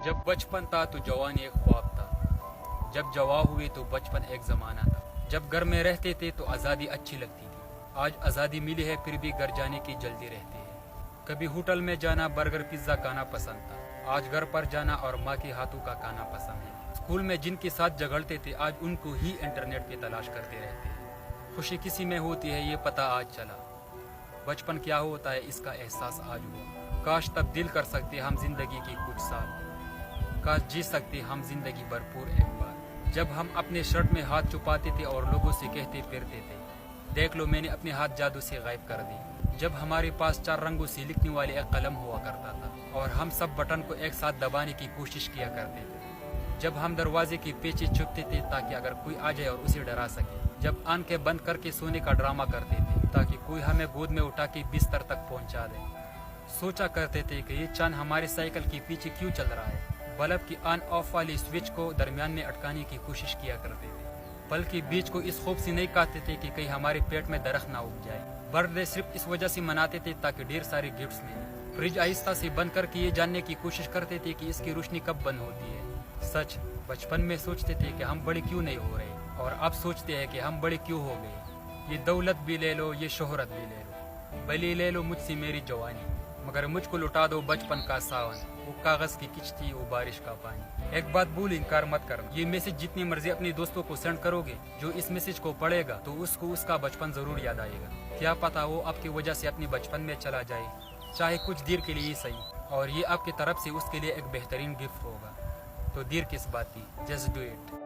जब बचपन था तो जवानी एक ख्वाब था, जब जवा हुए तो बचपन एक ज़माना था। जब घर में रहते थे तो आज़ादी अच्छी लगती थी, आज आज़ादी मिली है फिर भी घर जाने की जल्दी रहती है। कभी होटल में जाना बर्गर पिज्ज़ा खाना पसंद था, आज घर पर जाना और माँ के हाथों का खाना पसंद है। स्कूल में जिनके साथ झगड़ते थे आज उनको ही इंटरनेट पे तलाश करते रहते हैं। खुशी किसी में होती है ये पता आज चला, बचपन क्या होता है इसका एहसास आज हुआ। काश तब्दील कर सकते हम जिंदगी की कुछ साल, काश जी सकते हम जिंदगी भरपूर एक बार। जब हम अपने शर्ट में हाथ छुपाते थे और लोगों से कहते फिरते थे, देख लो मैंने अपने हाथ जादू से गायब कर दी। जब हमारे पास 4 रंगों से लिखने वाले एक कलम हुआ करता था और हम सब बटन को एक साथ दबाने की कोशिश किया करते थे। जब हम दरवाजे के पीछे छुपते थे ताकि अगर कोई आ जाए और उसे डरा सके। जब आंखें बंद करके सोने का ड्रामा करते थे ताकि कोई हमें गोद में उठा के बिस्तर तक पहुंचा दे। सोचा करते थे कि ये चांद हमारे साइकिल के पीछे क्यों चल रहा है। बल्ब की ऑन ऑफ वाली स्विच को दरमियान में अटकाने की कोशिश किया करते थे। पल के बीच को इस खूब से नहीं काटते थे कि कहीं हमारे पेट में दरख्त ना उग जाए। बर्थडे सिर्फ इस वजह से मनाते थे ताकि ढेर सारे गिफ्ट्स मिले। फ्रिज आहिस्ता से बंद करके ये जानने की कोशिश करते थे कि इसकी रोशनी कब बंद होती है। सच, बचपन में सोचते थे कि हम बड़े क्यों नहीं हो रहे, और अब सोचते हैं कि हम बड़े क्यों हो गए। ये दौलत भी ले लो, ये शोहरत भी ले लो, भले ले लो मुझसे मेरी जवानी, मगर मुझको लुटा दो बचपन का सावन, वो कागज की किश्ती, वो बारिश का पानी। एक बात भूल इनकार मत करना, ये मैसेज जितनी मर्जी अपने दोस्तों को सेंड करोगे, जो इस मैसेज को पढ़ेगा तो उसको उसका बचपन जरूर याद आएगा। क्या पता वो आपकी वजह से अपने बचपन में चला जाए, चाहे कुछ देर के लिए ही सही, और ये आपकी तरफ से उसके लिए एक बेहतरीन गिफ्ट होगा। तो देर किस बात की, जस्ट डू इट।